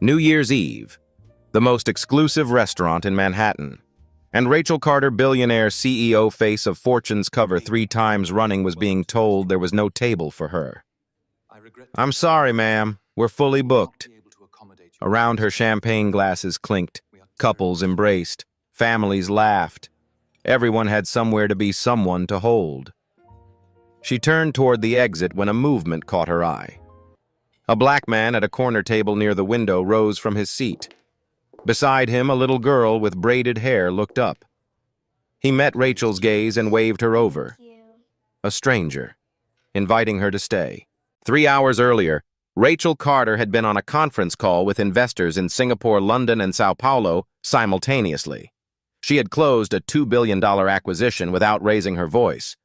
New Year's Eve, the most exclusive restaurant in Manhattan. And Rachel Carter, billionaire CEO, face of Fortune's cover 3 times running, was being told there was no table for her. "I'm sorry, ma'am, we're fully booked." Around her, champagne glasses clinked, couples embraced, families laughed. Everyone had somewhere to be someone to hold. She turned toward the exit when a movement caught her eye. A black man at a corner table near the window rose from his seat. Beside him, a little girl with braided hair looked up. He met Rachel's gaze and waved her over. A stranger, inviting her to stay. 3 hours earlier, Rachel Carter had been on a conference call with investors in Singapore, London, and Sao Paulo simultaneously. She had closed a $2 billion acquisition without raising her voice.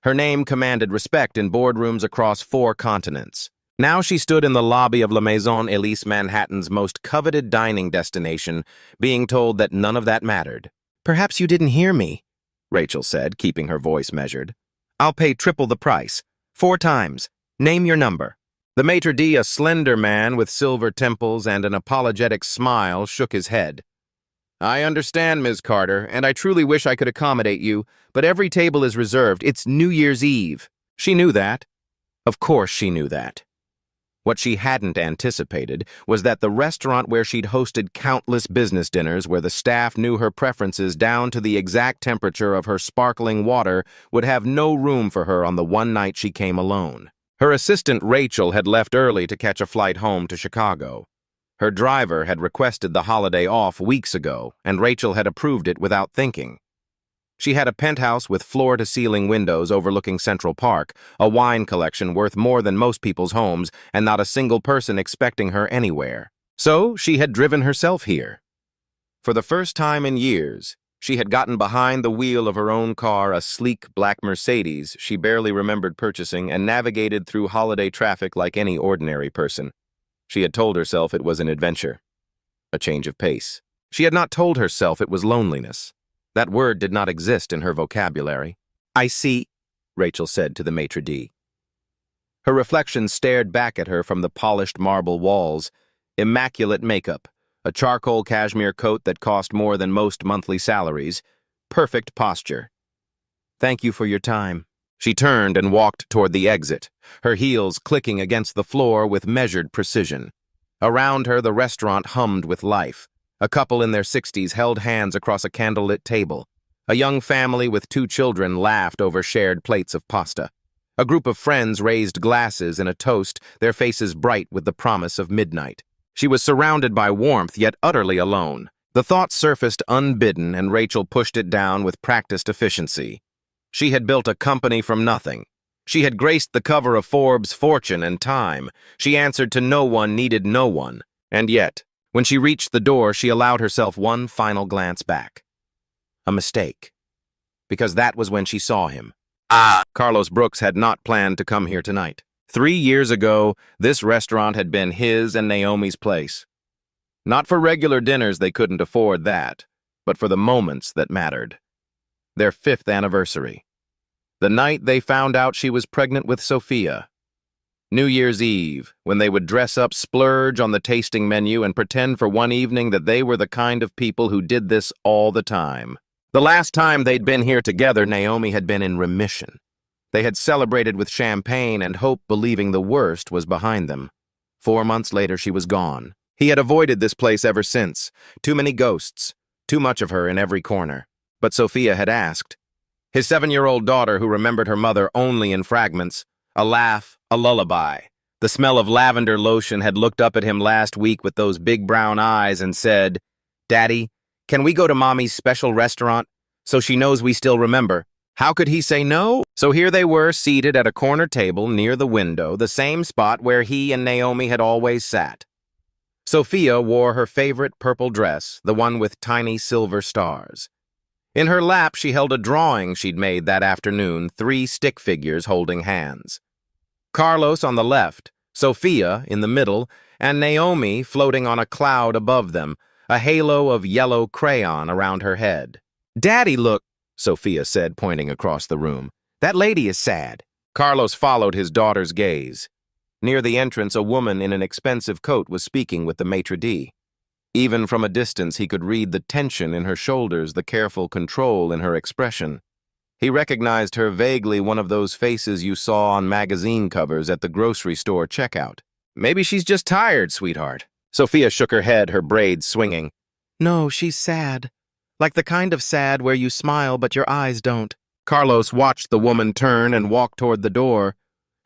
Her name commanded respect in boardrooms across 4 continents. Now she stood in the lobby of La Maison Elise, Manhattan's most coveted dining destination, being told that none of that mattered. "Perhaps you didn't hear me," Rachel said, keeping her voice measured. "I'll pay triple the price. 4 times. Name your number." The maitre d', a slender man with silver temples and an apologetic smile, shook his head. "I understand, Ms. Carter, and I truly wish I could accommodate you, but every table is reserved. It's New Year's Eve." She knew that. Of course she knew that. What she hadn't anticipated was that the restaurant where she'd hosted countless business dinners, where the staff knew her preferences down to the exact temperature of her sparkling water, would have no room for her on the one night she came alone. Her assistant Rachel had left early to catch a flight home to Chicago. Her driver had requested the holiday off weeks ago, and Rachel had approved it without thinking. She had a penthouse with floor-to-ceiling windows overlooking Central Park, a wine collection worth more than most people's homes, and not a single person expecting her anywhere. So she had driven herself here. For the first time in years, she had gotten behind the wheel of her own car, a sleek black Mercedes she barely remembered purchasing, and navigated through holiday traffic like any ordinary person. She had told herself it was an adventure, a change of pace. She had not told herself it was loneliness. That word did not exist in her vocabulary. "I see," Rachel said to the maitre d'. Her reflection stared back at her from the polished marble walls. Immaculate makeup, a charcoal cashmere coat that cost more than most monthly salaries, perfect posture. "Thank you for your time." She turned and walked toward the exit, her heels clicking against the floor with measured precision. Around her, the restaurant hummed with life. A couple in their 60s held hands across a candlelit table. A young family with 2 children laughed over shared plates of pasta. A group of friends raised glasses in a toast, their faces bright with the promise of midnight. She was surrounded by warmth, yet utterly alone. The thought surfaced unbidden, and Rachel pushed it down with practiced efficiency. She had built a company from nothing. She had graced the cover of Forbes, Fortune, and Time. She answered to no one, needed no one. And yet, when she reached the door, she allowed herself one final glance back. A mistake. Because that was when she saw him. Carlos Brooks had not planned to come here tonight. 3 years ago, this restaurant had been his and Naomi's place. Not for regular dinners, they couldn't afford that, but for the moments that mattered. Their 5th anniversary. The night they found out she was pregnant with Sophia. New Year's Eve, when they would dress up, splurge on the tasting menu, and pretend for one evening that they were the kind of people who did this all the time. The last time they'd been here together, Naomi had been in remission. They had celebrated with champagne and hope, believing the worst was behind them. 4 months later, she was gone. He had avoided this place ever since. Too many ghosts, too much of her in every corner. But Sophia had asked. His 7-year-old daughter, who remembered her mother only in fragments, a laugh, a lullaby. The smell of lavender lotion, had looked up at him last week with those big brown eyes and said, "Daddy, can we go to Mommy's special restaurant so she knows we still remember?" How could he say no? So here they were, seated at a corner table near the window, the same spot where he and Naomi had always sat. Sophia wore her favorite purple dress, the one with tiny silver stars. In her lap, she held a drawing she'd made that afternoon, 3 stick figures holding hands. Carlos on the left, Sophia in the middle, and Naomi floating on a cloud above them, a halo of yellow crayon around her head. "Daddy, look," Sophia said, pointing across the room. "That lady is sad." Carlos followed his daughter's gaze. Near the entrance, a woman in an expensive coat was speaking with the maitre d'. Even from a distance, he could read the tension in her shoulders, the careful control in her expression. He recognized her vaguely, one of those faces you saw on magazine covers at the grocery store checkout. "Maybe she's just tired, sweetheart." Sophia shook her head, her braids swinging. "No, she's sad. Like the kind of sad where you smile but your eyes don't." Carlos watched the woman turn and walk toward the door.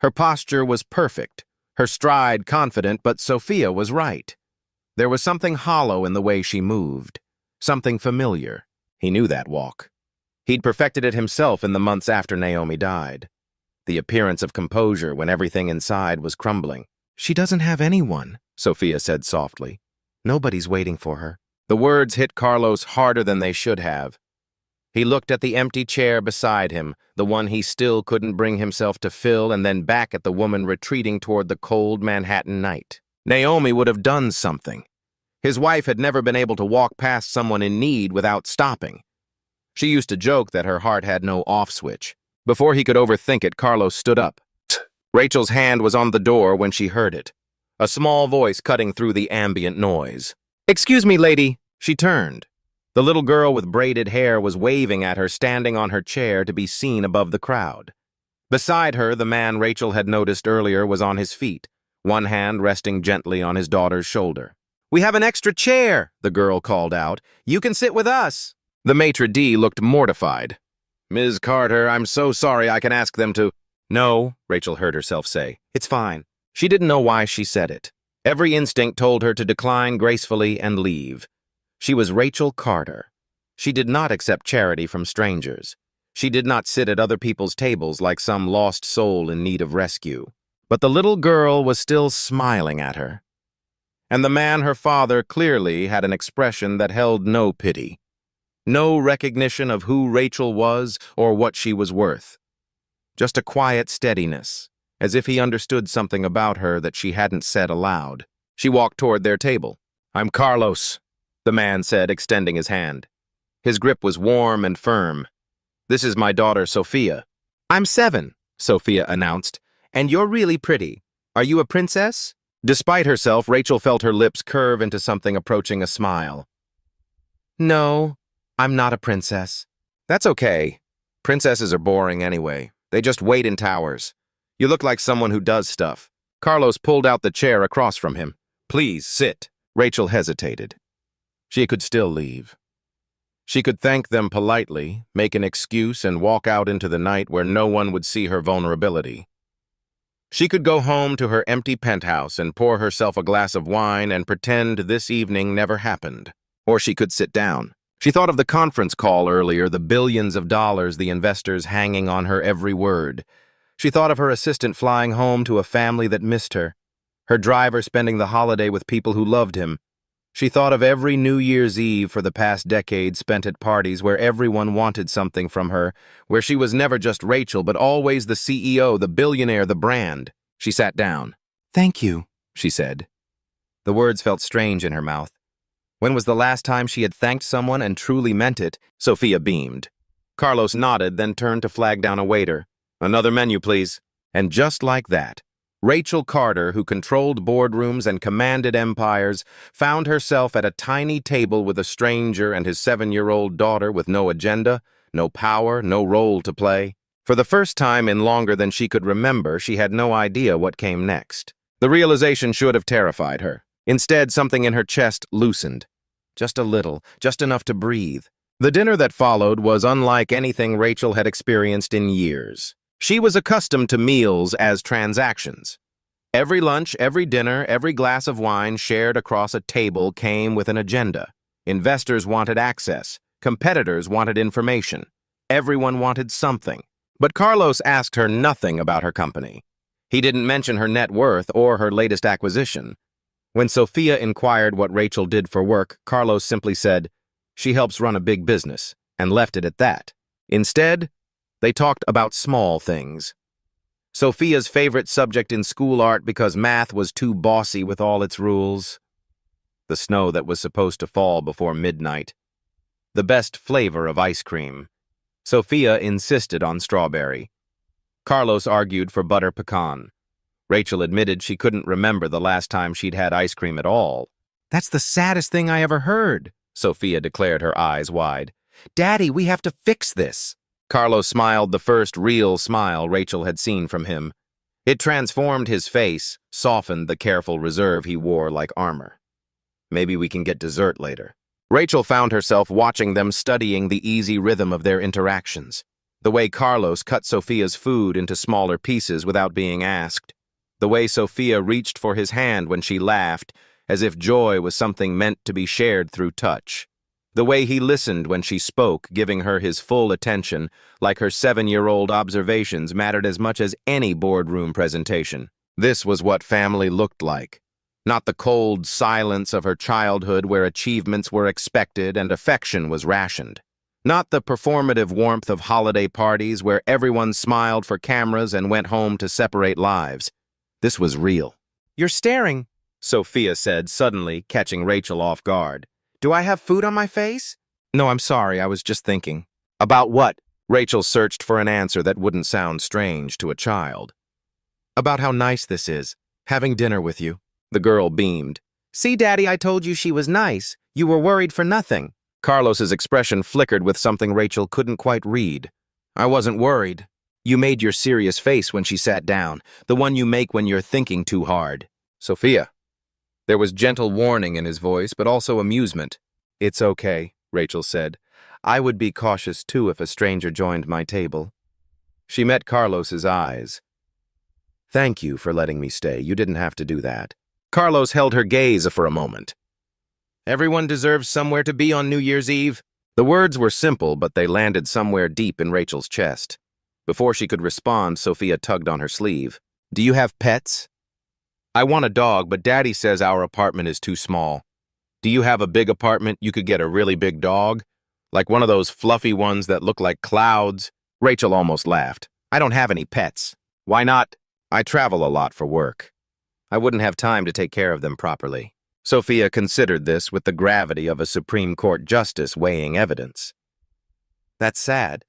Her posture was perfect, her stride confident, but Sophia was right. There was something hollow in the way she moved, something familiar. He knew that walk. He'd perfected it himself in the months after Naomi died. The appearance of composure when everything inside was crumbling. "She doesn't have anyone," Sophia said softly. "Nobody's waiting for her." The words hit Carlos harder than they should have. He looked at the empty chair beside him, the one he still couldn't bring himself to fill, and then back at the woman retreating toward the cold Manhattan night. Naomi would have done something. His wife had never been able to walk past someone in need without stopping. She used to joke that her heart had no off switch. Before he could overthink it, Carlos stood up. Rachel's hand was on the door when she heard it, a small voice cutting through the ambient noise. "Excuse me, lady." She turned. The little girl with braided hair was waving at her, standing on her chair to be seen above the crowd. Beside her, the man Rachel had noticed earlier was on his feet, one hand resting gently on his daughter's shoulder. "We have an extra chair," the girl called out. "You can sit with us." The maitre d' looked mortified. "Ms. Carter, I'm so sorry, I can ask them to—" "No," Rachel heard herself say. "It's fine." She didn't know why she said it. Every instinct told her to decline gracefully and leave. She was Rachel Carter. She did not accept charity from strangers. She did not sit at other people's tables like some lost soul in need of rescue. But the little girl was still smiling at her. And the man, her father, clearly had an expression that held no pity. No recognition of who Rachel was or what she was worth. Just a quiet steadiness, as if he understood something about her that she hadn't said aloud. She walked toward their table. "I'm Carlos," the man said, extending his hand. His grip was warm and firm. "This is my daughter, Sophia." "I'm 7, Sophia announced, "and you're really pretty. Are you a princess?" Despite herself, Rachel felt her lips curve into something approaching a smile. "No, I'm not a princess." "That's okay. Princesses are boring anyway. They just wait in towers. You look like someone who does stuff." Carlos pulled out the chair across from him. "Please, sit." Rachel hesitated. She could still leave. She could thank them politely, make an excuse, and walk out into the night where no one would see her vulnerability. She could go home to her empty penthouse and pour herself a glass of wine and pretend this evening never happened. Or she could sit down. She thought of the conference call earlier, the billions of dollars, the investors hanging on her every word. She thought of her assistant flying home to a family that missed her, her driver spending the holiday with people who loved him. She thought of every New Year's Eve for the past decade spent at parties where everyone wanted something from her, where she was never just Rachel, but always the CEO, the billionaire, the brand. She sat down. "Thank you," she said. The words felt strange in her mouth. When was the last time she had thanked someone and truly meant it? Sophia beamed. Carlos nodded, then turned to flag down a waiter. "Another menu, please." And just like that, Rachel Carter, who controlled boardrooms and commanded empires, found herself at a tiny table with a stranger and his 7-year-old daughter with no agenda, no power, no role to play. For the first time in longer than she could remember, she had no idea what came next. The realization should have terrified her. Instead, something in her chest loosened. Just a little, just enough to breathe. The dinner that followed was unlike anything Rachel had experienced in years. She was accustomed to meals as transactions. Every lunch, every dinner, every glass of wine shared across a table came with an agenda. Investors wanted access. Competitors wanted information. Everyone wanted something. But Carlos asked her nothing about her company. He didn't mention her net worth or her latest acquisition. When Sophia inquired what Rachel did for work, Carlos simply said, "She helps run a big business," and left it at that. Instead, they talked about small things. Sophia's favorite subject in school art because math was too bossy with all its rules. The snow that was supposed to fall before midnight. The best flavor of ice cream. Sophia insisted on strawberry. Carlos argued for butter pecan. Rachel admitted she couldn't remember the last time she'd had ice cream at all. That's the saddest thing I ever heard, Sophia declared, her eyes wide. Daddy, we have to fix this. Carlos smiled, the first real smile Rachel had seen from him. It transformed his face, softened the careful reserve he wore like armor. Maybe we can get dessert later. Rachel found herself watching them, studying the easy rhythm of their interactions. The way Carlos cut Sophia's food into smaller pieces without being asked. The way Sophia reached for his hand when she laughed, as if joy was something meant to be shared through touch. The way he listened when she spoke, giving her his full attention, like her 7-year-old observations mattered as much as any boardroom presentation. This was what family looked like. Not the cold silence of her childhood where achievements were expected and affection was rationed. Not the performative warmth of holiday parties where everyone smiled for cameras and went home to separate lives. This was real. You're staring, Sophia said, suddenly catching Rachel off guard. Do I have food on my face? No, I'm sorry, I was just thinking. About what? Rachel searched for an answer that wouldn't sound strange to a child. About how nice this is, having dinner with you. The girl beamed. See, Daddy, I told you she was nice. You were worried for nothing. Carlos's expression flickered with something Rachel couldn't quite read. I wasn't worried. You made your serious face when she sat down, the one you make when you're thinking too hard. Sophia. There was gentle warning in his voice, but also amusement. It's okay, Rachel said. I would be cautious too if a stranger joined my table. She met Carlos's eyes. Thank you for letting me stay. You didn't have to do that. Carlos held her gaze for a moment. Everyone deserves somewhere to be on New Year's Eve. The words were simple, but they landed somewhere deep in Rachel's chest. Before she could respond, Sophia tugged on her sleeve. Do you have pets? I want a dog, but Daddy says our apartment is too small. Do you have a big apartment you could get a really big dog? Like one of those fluffy ones that look like clouds? Rachel almost laughed. I don't have any pets. Why not? I travel a lot for work. I wouldn't have time to take care of them properly. Sophia considered this with the gravity of a Supreme Court justice weighing evidence. That's sad.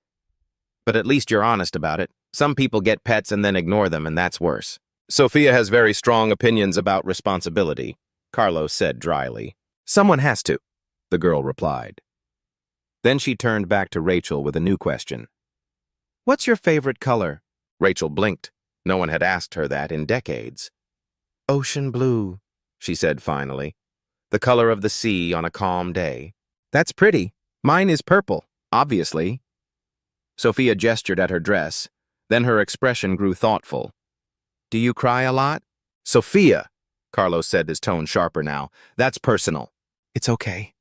But at least you're honest about it. Some people get pets and then ignore them, and that's worse. Sophia has very strong opinions about responsibility, Carlos said dryly. Someone has to, the girl replied. Then she turned back to Rachel with a new question. What's your favorite color? Rachel blinked. No one had asked her that in decades. Ocean blue, she said finally. The color of the sea on a calm day. That's pretty. Mine is purple, obviously. Sophia gestured at her dress. Then her expression grew thoughtful. Do you cry a lot? Sophia, Carlos said, his tone sharper now. That's personal. It's okay.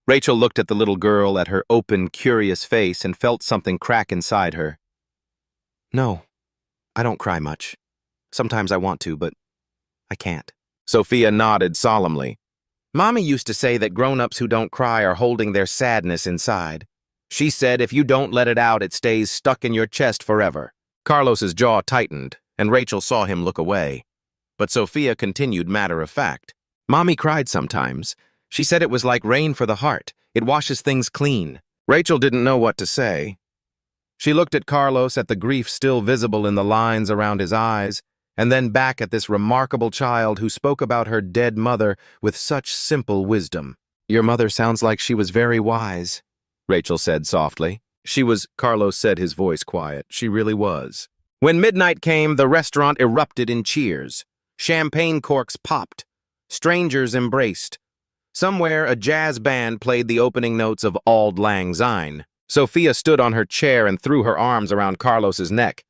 Rachel looked at the little girl, at her open, curious face, and felt something crack inside her. No, I don't cry much. Sometimes I want to, but I can't. Sophia nodded solemnly. Mommy used to say that grown-ups who don't cry are holding their sadness inside. She said if you don't let it out, it stays stuck in your chest forever. Carlos's jaw tightened, and Rachel saw him look away. But Sophia continued matter-of-fact. Mommy cried sometimes. She said it was like rain for the heart. It washes things clean. Rachel didn't know what to say. She looked at Carlos, at the grief still visible in the lines around his eyes, and then back at this remarkable child who spoke about her dead mother with such simple wisdom. Your mother sounds like she was very wise, Rachel said softly. She was, Carlos said, his voice quiet. She really was. When midnight came, the restaurant erupted in cheers. Champagne corks popped. Strangers embraced. Somewhere, a jazz band played the opening notes of Auld Lang Syne. Sophia stood on her chair and threw her arms around Carlos's neck.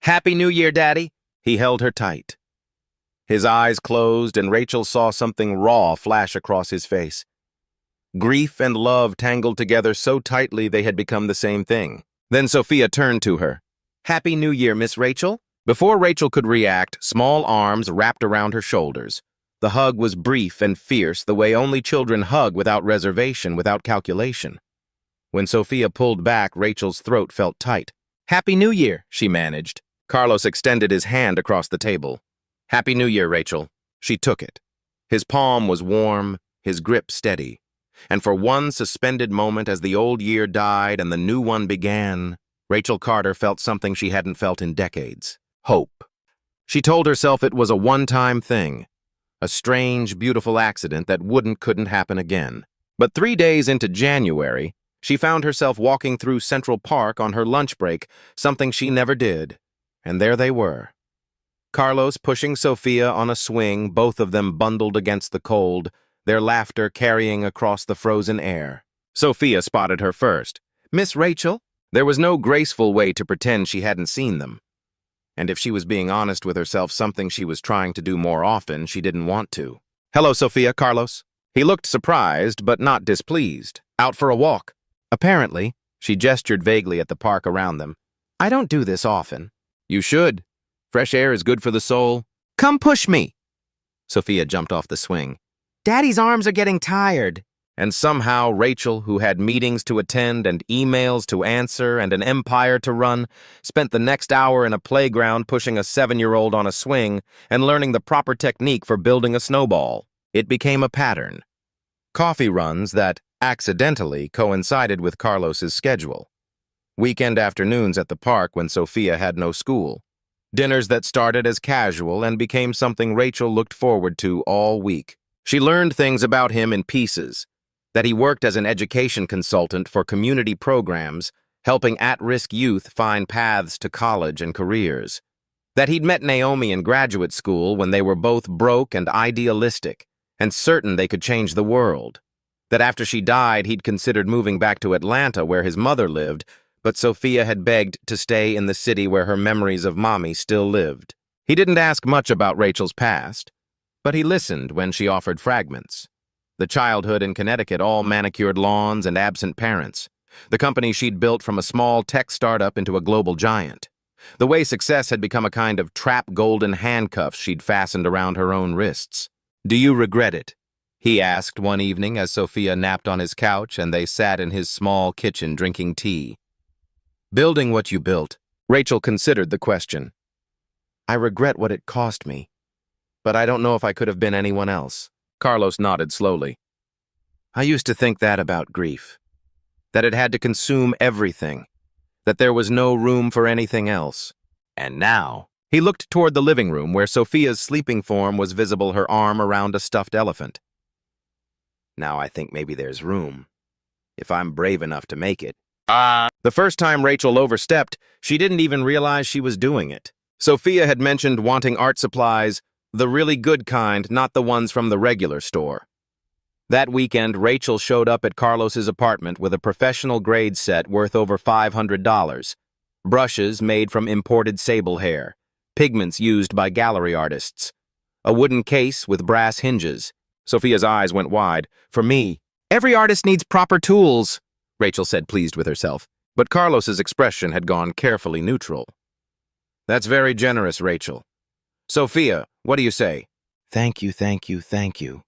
Happy New Year, Daddy! He held her tight. His eyes closed, and Rachel saw something raw flash across his face. Grief and love tangled together so tightly they had become the same thing. Then Sophia turned to her. Happy New Year, Miss Rachel? Before Rachel could react, small arms wrapped around her shoulders. The hug was brief and fierce, the way only children hug without reservation, without calculation. When Sophia pulled back, Rachel's throat felt tight. Happy New Year, she managed. Carlos extended his hand across the table. Happy New Year, Rachel. She took it. His palm was warm, his grip steady. And for one suspended moment as the old year died and the new one began, Rachel Carter felt something she hadn't felt in decades. Hope. She told herself it was a one-time thing, a strange, beautiful accident that couldn't happen again. But 3 days into January, she found herself walking through Central Park on her lunch break, something she never did. And there they were. Carlos pushing Sophia on a swing, both of them bundled against the cold, their laughter carrying across the frozen air. Sophia spotted her first. "Miss Rachel?" There was no graceful way to pretend she hadn't seen them. And if she was being honest with herself, something she was trying to do more often, she didn't want to. "Hello, Sophia, Carlos." He looked surprised, but not displeased. "Out for a walk?" "Apparently." She gestured vaguely at the park around them. "I don't do this often." "You should. Fresh air is good for the soul." "Come push me." Sophia jumped off the swing. "Daddy's arms are getting tired." And somehow Rachel, who had meetings to attend and emails to answer and an empire to run, spent the next hour in a playground pushing a 7-year-old on a swing and learning the proper technique for building a snowball. It became a pattern. Coffee runs that accidentally coincided with Carlos's schedule. Weekend afternoons at the park when Sophia had no school. Dinners that started as casual and became something Rachel looked forward to all week. She learned things about him in pieces. That he worked as an education consultant for community programs, helping at-risk youth find paths to college and careers. That he'd met Naomi in graduate school when they were both broke and idealistic, and certain they could change the world. That after she died, he'd considered moving back to Atlanta where his mother lived, but Sophia had begged to stay in the city where her memories of Mommy still lived. He didn't ask much about Rachel's past, but he listened when she offered fragments. The childhood in Connecticut, all manicured lawns and absent parents. The company she'd built from a small tech startup into a global giant. The way success had become a kind of trap golden handcuffs she'd fastened around her own wrists. "Do you regret it?" he asked one evening as Sophia napped on his couch and they sat in his small kitchen drinking tea. "Building what you built." Rachel considered the question. "I regret what it cost me, but I don't know if I could have been anyone else." Carlos nodded slowly. "I used to think that about grief. That it had to consume everything. That there was no room for anything else. And now..." He looked toward the living room where Sophia's sleeping form was visible, her arm around a stuffed elephant. "Now I think maybe there's room. If I'm brave enough to make it." The first time Rachel overstepped, she didn't even realize she was doing it. Sophia had mentioned wanting art supplies, the really good kind, not the ones from the regular store. That weekend, Rachel showed up at Carlos's apartment with a professional grade set worth over $500. Brushes made from imported sable hair, pigments used by gallery artists, a wooden case with brass hinges. Sophia's eyes went wide. "For me, every artist needs proper tools," Rachel said, pleased with herself. But Carlos's expression had gone carefully neutral. "That's very generous, Rachel. Sophia, what do you say?" "Thank you, thank you, thank you."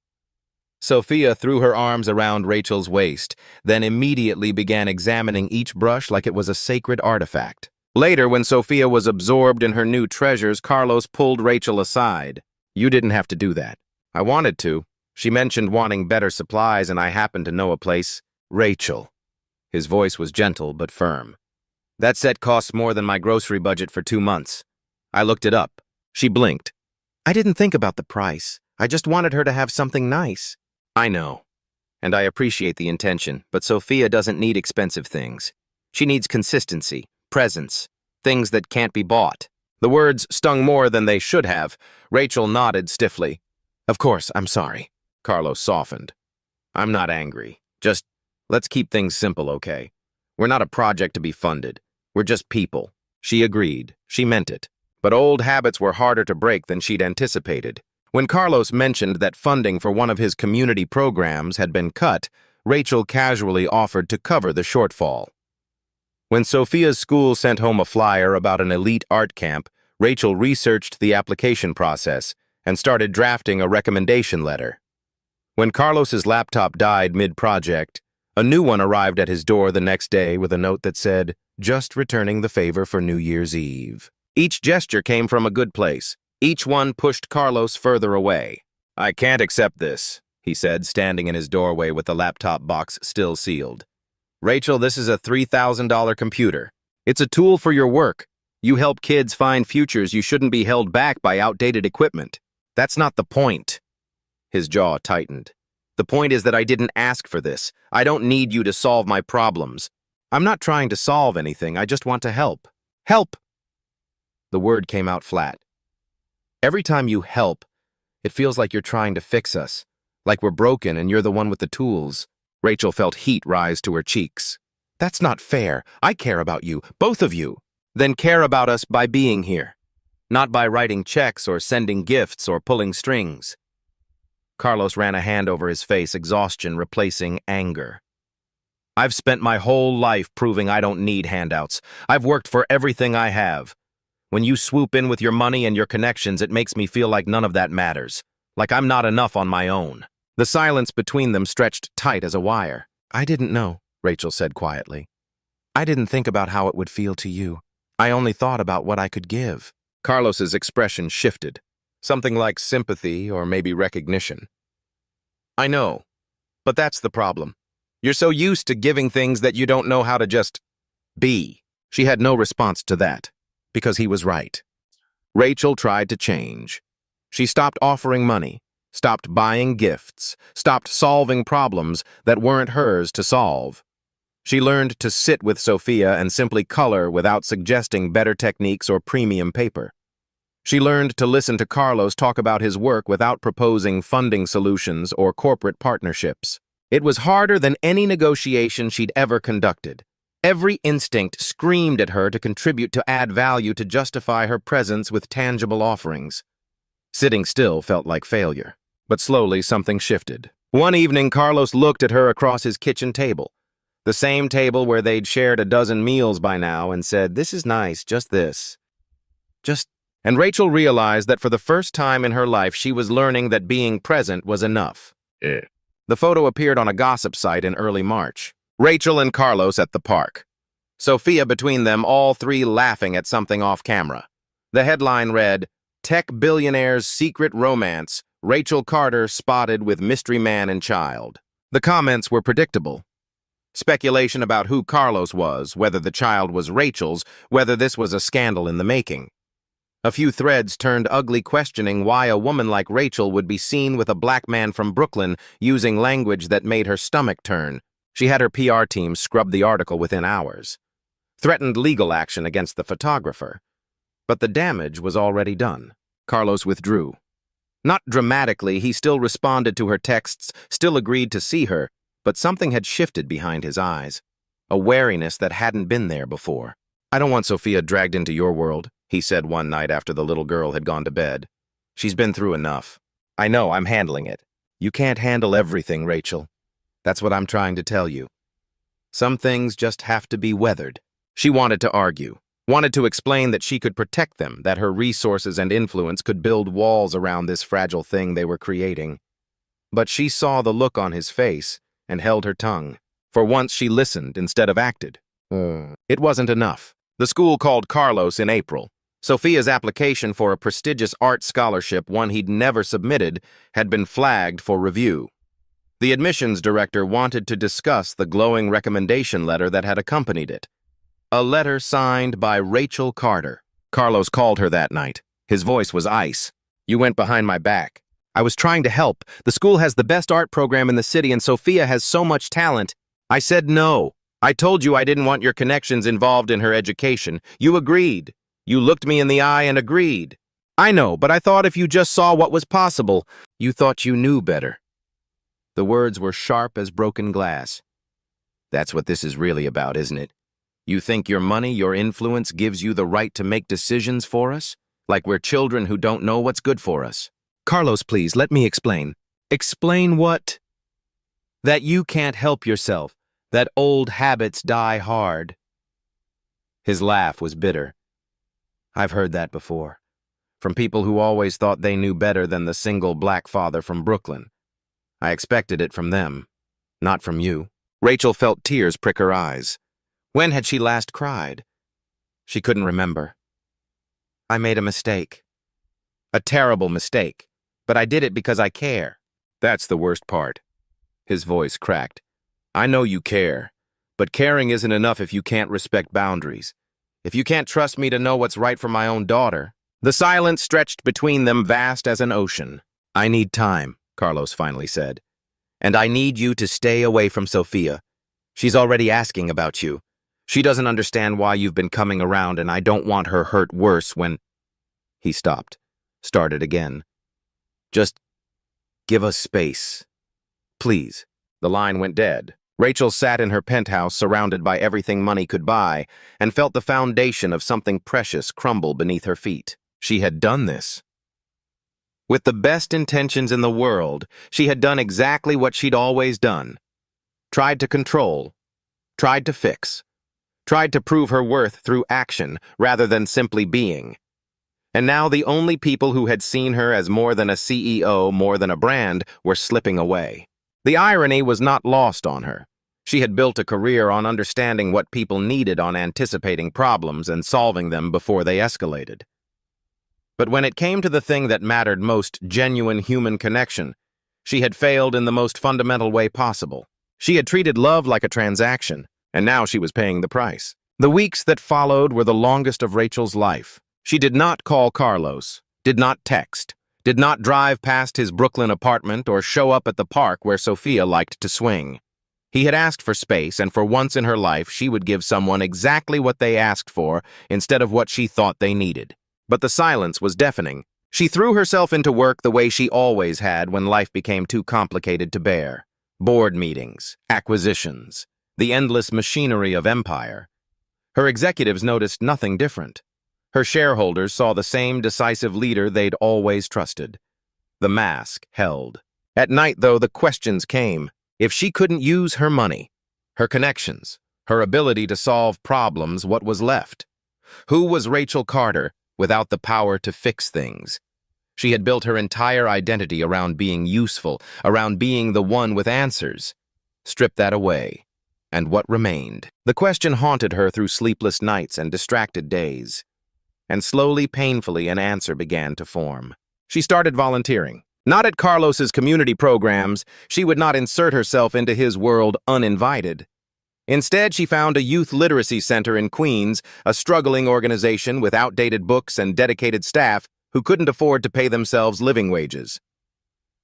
Sophia threw her arms around Rachel's waist, then immediately began examining each brush like it was a sacred artifact. Later, when Sophia was absorbed in her new treasures, Carlos pulled Rachel aside. "You didn't have to do that. I wanted to. She mentioned wanting better supplies, and I happened to know a place." "Rachel." His voice was gentle but firm. "That set costs more than my grocery budget for 2 months. I looked it up." She blinked. "I didn't think about the price. I just wanted her to have something nice." "I know, and I appreciate the intention, but Sophia doesn't need expensive things. She needs consistency, presence, things that can't be bought." The words stung more than they should have. Rachel nodded stiffly. "Of course, I'm sorry." Carlos softened. "I'm not angry. Just, let's keep things simple, okay? We're not a project to be funded. We're just people." She agreed. She meant it. But old habits were harder to break than she'd anticipated. When Carlos mentioned that funding for one of his community programs had been cut, Rachel casually offered to cover the shortfall. When Sophia's school sent home a flyer about an elite art camp, Rachel researched the application process and started drafting a recommendation letter. When Carlos's laptop died mid-project, a new one arrived at his door the next day with a note that said, "Just returning the favor for New Year's Eve." Each gesture came from a good place. Each one pushed Carlos further away. "I can't accept this," he said, standing in his doorway with the laptop box still sealed. "Rachel, this is a $3,000 computer. It's a tool for your work. You help kids find futures. You shouldn't be held back by outdated equipment. That's not the point. His jaw tightened. The point is that I didn't ask for this. I don't need you to solve my problems. I'm not trying to solve anything. I just want to help. Help! The word came out flat. Every time you help, it feels like you're trying to fix us, like we're broken and you're the one with the tools. Rachel felt heat rise to her cheeks. That's not fair. I care about you, both of you. Then care about us by being here, not by writing checks or sending gifts or pulling strings. Carlos ran a hand over his face, exhaustion replacing anger. I've spent my whole life proving I don't need handouts. I've worked for everything I have. When you swoop in with your money and your connections, it makes me feel like none of that matters, like I'm not enough on my own. The silence between them stretched tight as a wire. I didn't know, Rachel said quietly. I didn't think about how it would feel to you. I only thought about what I could give. Carlos's expression shifted, something like sympathy or maybe recognition. I know, but that's the problem. You're so used to giving things that you don't know how to just be. She had no response to that, because he was right. Rachel tried to change. She stopped offering money, stopped buying gifts, stopped solving problems that weren't hers to solve. She learned to sit with Sophia and simply color without suggesting better techniques or premium paper. She learned to listen to Carlos talk about his work without proposing funding solutions or corporate partnerships. It was harder than any negotiation she'd ever conducted. Every instinct screamed at her to contribute to add value to justify her presence with tangible offerings. Sitting still felt like failure, but slowly something shifted. One evening, Carlos looked at her across his kitchen table, the same table where they'd shared a dozen meals by now, and said, "This is nice, just this. And Rachel realized that for the first time in her life, she was learning that being present was enough. The photo appeared on a gossip site in early March. Rachel and Carlos at the park. Sophia between them, all three laughing at something off camera. The headline read, "Tech Billionaire's Secret Romance, Rachel Carter Spotted with Mystery Man and Child." The comments were predictable. Speculation about who Carlos was, whether the child was Rachel's, whether this was a scandal in the making. A few threads turned ugly, questioning why a woman like Rachel would be seen with a black man from Brooklyn using language that made her stomach turn. She had her PR team scrub the article within hours. Threatened legal action against the photographer. But the damage was already done. Carlos withdrew. Not dramatically, he still responded to her texts, still agreed to see her, but something had shifted behind his eyes. A wariness that hadn't been there before. "I don't want Sophia dragged into your world," he said one night after the little girl had gone to bed. "She's been through enough. I know, I'm handling it. You can't handle everything, Rachel. That's what I'm trying to tell you. Some things just have to be weathered." She wanted to argue, wanted to explain that she could protect them, that her resources and influence could build walls around this fragile thing they were creating. But she saw the look on his face and held her tongue. For once she listened instead of acted. It wasn't enough. The school called Carlos in April. Sophia's application for a prestigious art scholarship, one he'd never submitted, had been flagged for review. The admissions director wanted to discuss the glowing recommendation letter that had accompanied it. A letter signed by Rachel Carter. Carlos called her that night. His voice was ice. "You went behind my back. I was trying to help. The school has the best art program in the city and Sophia has so much talent. I said no. I told you I didn't want your connections involved in her education. You agreed. You looked me in the eye and agreed. I know, but I thought if you just saw what was possible, you thought you knew better." The words were sharp as broken glass. "That's what this is really about, isn't it? You think your money, your influence gives you the right to make decisions for us? Like we're children who don't know what's good for us." "Carlos, please, let me explain." "Explain what?" "That you can't help yourself. That old habits die hard." His laugh was bitter. "I've heard that before. From people who always thought they knew better than the single black father from Brooklyn. I expected it from them, not from you." Rachel felt tears prick her eyes. When had she last cried? She couldn't remember. "I made a mistake. A terrible mistake. But I did it because I care." "That's the worst part." His voice cracked. "I know you care, but caring isn't enough if you can't respect boundaries. If you can't trust me to know what's right for my own daughter. The silence stretched between them vast as an ocean. I need time, Carlos finally said. And I need you to stay away from Sophia. She's already asking about you. She doesn't understand why you've been coming around, and I don't want her hurt worse when... He stopped, started again. Just give us space. Please. The line went dead. Rachel sat in her penthouse surrounded by everything money could buy and felt the foundation of something precious crumble beneath her feet. She had done this. With the best intentions in the world, she had done exactly what she'd always done. Tried to control, tried to fix, tried to prove her worth through action rather than simply being. And now the only people who had seen her as more than a CEO, more than a brand, were slipping away. The irony was not lost on her. She had built a career on understanding what people needed, on anticipating problems and solving them before they escalated. But when it came to the thing that mattered most, genuine human connection, she had failed in the most fundamental way possible. She had treated love like a transaction, and now she was paying the price. The weeks that followed were the longest of Rachel's life. She did not call Carlos, did not text, did not drive past his Brooklyn apartment or show up at the park where Sophia liked to swing. He had asked for space, and for once in her life, she would give someone exactly what they asked for instead of what she thought they needed. But the silence was deafening. She threw herself into work the way she always had when life became too complicated to bear. Board meetings, acquisitions, the endless machinery of empire. Her executives noticed nothing different. Her shareholders saw the same decisive leader they'd always trusted. The mask held. At night, though, the questions came. If she couldn't use her money, her connections, her ability to solve problems, what was left? Who was Rachel Carter without the power to fix things? She had built her entire identity around being useful, around being the one with answers. Strip that away, and what remained? The question haunted her through sleepless nights and distracted days. And slowly, painfully, an answer began to form. She started volunteering. Not at Carlos's community programs. She would not insert herself into his world uninvited. Instead, she found a youth literacy center in Queens, a struggling organization with outdated books and dedicated staff who couldn't afford to pay themselves living wages.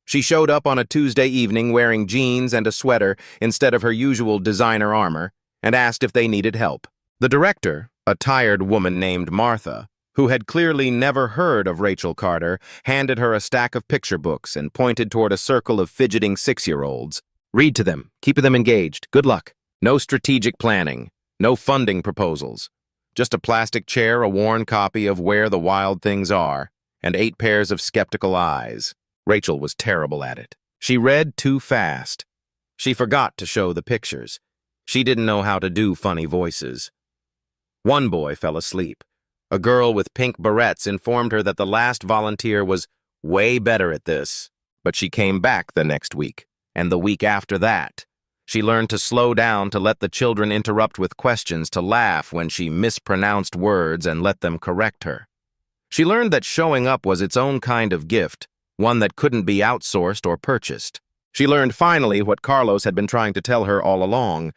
She showed up on a Tuesday evening wearing jeans and a sweater instead of her usual designer armor and asked if they needed help. The director, a tired woman named Martha, who had clearly never heard of Rachel Carter, handed her a stack of picture books and pointed toward a circle of fidgeting 6-year-olds. Read to them, keep them engaged, good luck. No strategic planning, no funding proposals. Just a plastic chair, a worn copy of Where the Wild Things Are, and 8 pairs of skeptical eyes. Rachel was terrible at it. She read too fast. She forgot to show the pictures. She didn't know how to do funny voices. One boy fell asleep. A girl with pink barrettes informed her that the last volunteer was way better at this. But she came back the next week, and the week after that. She learned to slow down, to let the children interrupt with questions, to laugh when she mispronounced words and let them correct her. She learned that showing up was its own kind of gift, one that couldn't be outsourced or purchased. She learned finally what Carlos had been trying to tell her all along.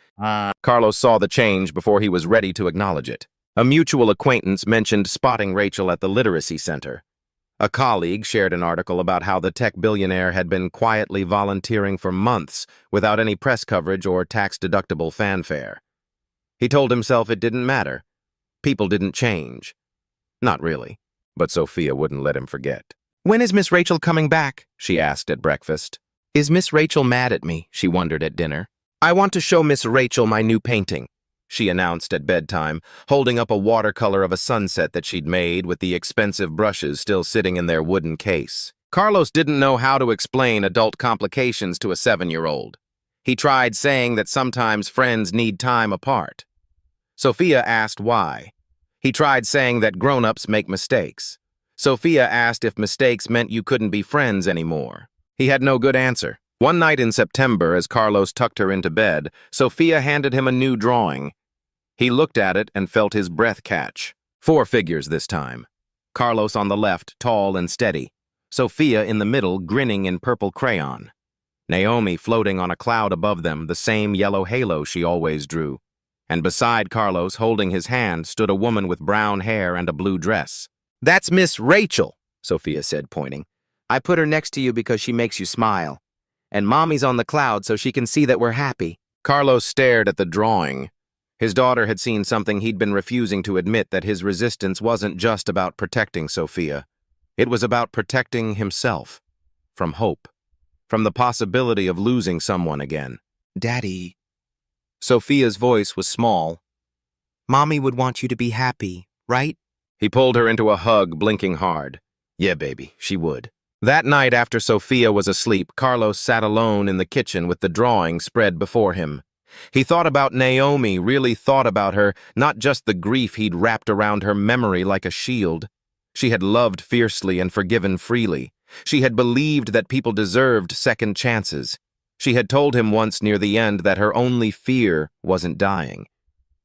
Carlos saw the change before he was ready to acknowledge it. A mutual acquaintance mentioned spotting Rachel at the literacy center. A colleague shared an article about how the tech billionaire had been quietly volunteering for months without any press coverage or tax-deductible fanfare. He told himself it didn't matter. People didn't change. Not really, but Sophia wouldn't let him forget. "When is Miss Rachel coming back?" she asked at breakfast. "Is Miss Rachel mad at me?" she wondered at dinner. "I want to show Miss Rachel my new painting," she announced at bedtime, holding up a watercolor of a sunset that she'd made with the expensive brushes still sitting in their wooden case. Carlos didn't know how to explain adult complications to a 7-year-old. He tried saying that sometimes friends need time apart. Sophia asked why. He tried saying that grown-ups make mistakes. Sophia asked if mistakes meant you couldn't be friends anymore. He had no good answer. One night in September, as Carlos tucked her into bed, Sophia handed him a new drawing. He looked at it and felt his breath catch. 4 figures this time. Carlos on the left, tall and steady. Sophia in the middle, grinning in purple crayon. Naomi floating on a cloud above them, the same yellow halo she always drew. And beside Carlos, holding his hand, stood a woman with brown hair and a blue dress. "That's Miss Rachel," Sophia said, pointing. "I put her next to you because she makes you smile. And Mommy's on the cloud so she can see that we're happy." Carlos stared at the drawing. His daughter had seen something he'd been refusing to admit, that his resistance wasn't just about protecting Sophia. It was about protecting himself. From hope. From the possibility of losing someone again. "Daddy." Sophia's voice was small. "Mommy would want you to be happy, right?" He pulled her into a hug, blinking hard. "Yeah, baby, she would." That night after Sophia was asleep, Carlos sat alone in the kitchen with the drawing spread before him. He thought about Naomi, really thought about her, not just the grief he'd wrapped around her memory like a shield. She had loved fiercely and forgiven freely. She had believed that people deserved second chances. She had told him once near the end that her only fear wasn't dying.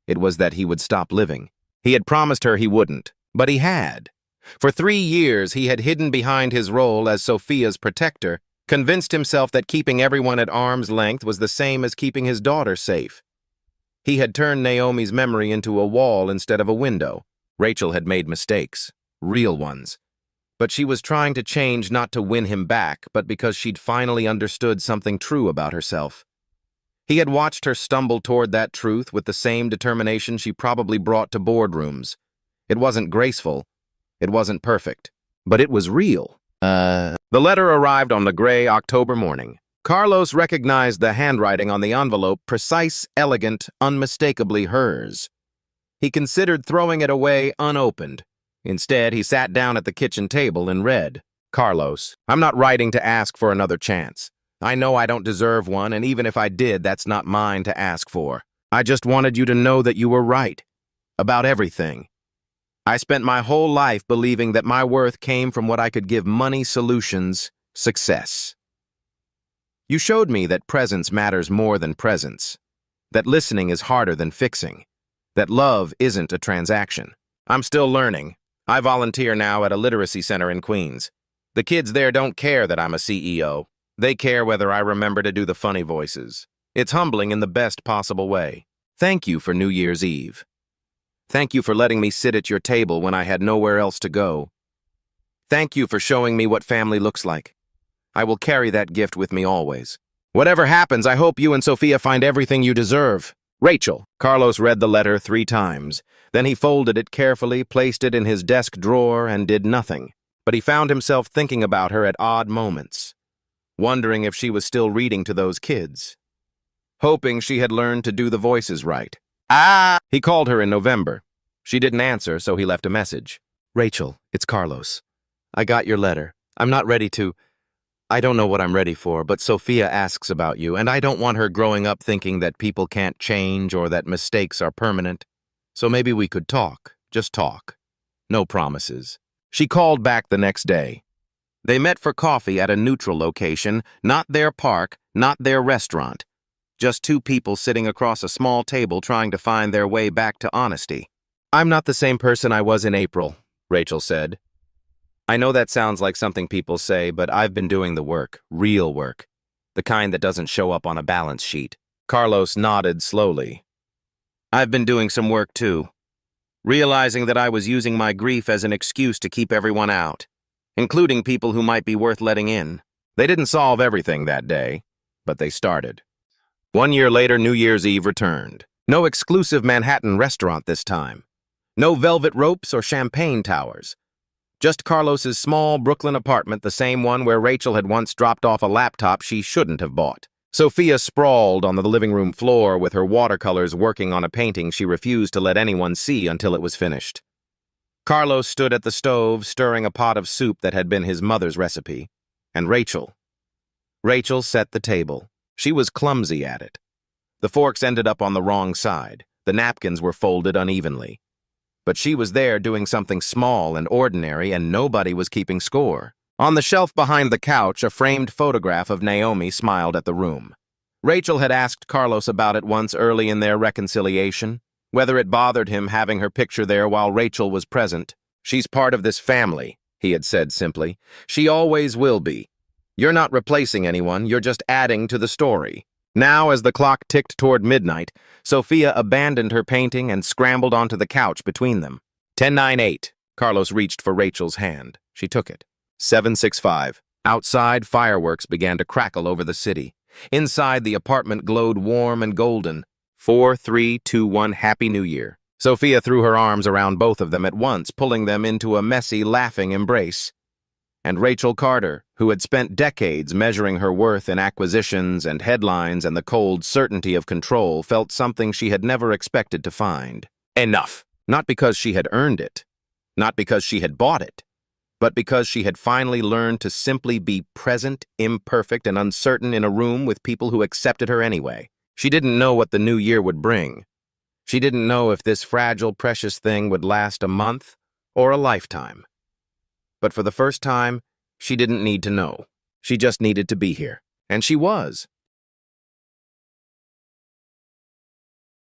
It was that he would stop living. He had promised her he wouldn't, but he had. For 3 years, he had hidden behind his role as Sophia's protector, convinced himself that keeping everyone at arm's length was the same as keeping his daughter safe. He had turned Naomi's memory into a wall instead of a window. Rachel had made mistakes, real ones. But she was trying to change, not to win him back, but because she'd finally understood something true about herself. He had watched her stumble toward that truth with the same determination she probably brought to boardrooms. It wasn't graceful. It wasn't perfect. But it was real. The letter arrived on the gray October morning. Carlos recognized the handwriting on the envelope, precise, elegant, unmistakably hers. He considered throwing it away unopened. Instead, he sat down at the kitchen table and read. "Carlos, I'm not writing to ask for another chance. I know I don't deserve one, and even if I did, that's not mine to ask for. I just wanted you to know that you were right. About everything. I spent my whole life believing that my worth came from what I could give money, solutions, success. You showed me that presence matters more than presence, that listening is harder than fixing, that love isn't a transaction. I'm still learning. I volunteer now at a literacy center in Queens. The kids there don't care that I'm a CEO. They care whether I remember to do the funny voices. It's humbling in the best possible way. Thank you for New Year's Eve. Thank you for letting me sit at your table when I had nowhere else to go. Thank you for showing me what family looks like. I will carry that gift with me always. Whatever happens, I hope you and Sophia find everything you deserve. Rachel." Carlos read the letter 3 times. Then he folded it carefully, placed it in his desk drawer, and did nothing. But he found himself thinking about her at odd moments, wondering if she was still reading to those kids, hoping she had learned to do the voices right. He called her in November. She didn't answer, so he left a message. "Rachel, it's Carlos. I got your letter. I'm not ready to... I don't know what I'm ready for, but Sophia asks about you, and I don't want her growing up thinking that people can't change or that mistakes are permanent. So maybe we could talk, just talk. No promises." She called back the next day. They met for coffee at a neutral location, not their park, not their restaurant. Just 2 people sitting across a small table trying to find their way back to honesty. "I'm not the same person I was in April," Rachel said. "I know that sounds like something people say, but I've been doing the work, real work, the kind that doesn't show up on a balance sheet." Carlos nodded slowly. "I've been doing some work too, realizing that I was using my grief as an excuse to keep everyone out, including people who might be worth letting in. They didn't solve everything that day, but they started." 1 year later, New Year's Eve returned. No exclusive Manhattan restaurant this time. No velvet ropes or champagne towers. Just Carlos's small Brooklyn apartment, the same one where Rachel had once dropped off a laptop she shouldn't have bought. Sophia sprawled on the living room floor with her watercolors working on a painting she refused to let anyone see until it was finished. Carlos stood at the stove, stirring a pot of soup that had been his mother's recipe. And Rachel set the table. She was clumsy at it. The forks ended up on the wrong side. The napkins were folded unevenly. But she was there doing something small and ordinary, and nobody was keeping score. On the shelf behind the couch, a framed photograph of Naomi smiled at the room. Rachel had asked Carlos about it once early in their reconciliation, whether it bothered him having her picture there while Rachel was present. "She's part of this family," he had said simply. "She always will be. You're not replacing anyone, you're just adding to the story." Now, as the clock ticked toward midnight, Sophia abandoned her painting and scrambled onto the couch between them. 10:98. Carlos reached for Rachel's hand. She took it. 7:65. Outside, fireworks began to crackle over the city. Inside, the apartment glowed warm and golden. 4, 3, 2, 1, Happy New Year. Sophia threw her arms around both of them at once, pulling them into a messy, laughing embrace. And Rachel Carter, who had spent decades measuring her worth in acquisitions and headlines and the cold certainty of control, felt something she had never expected to find. Enough. Not because she had earned it, not because she had bought it, but because she had finally learned to simply be present, imperfect, and uncertain in a room with people who accepted her anyway. She didn't know what the new year would bring. She didn't know if this fragile, precious thing would last a month or a lifetime. But for the first time, she didn't need to know. She just needed to be here. And she was.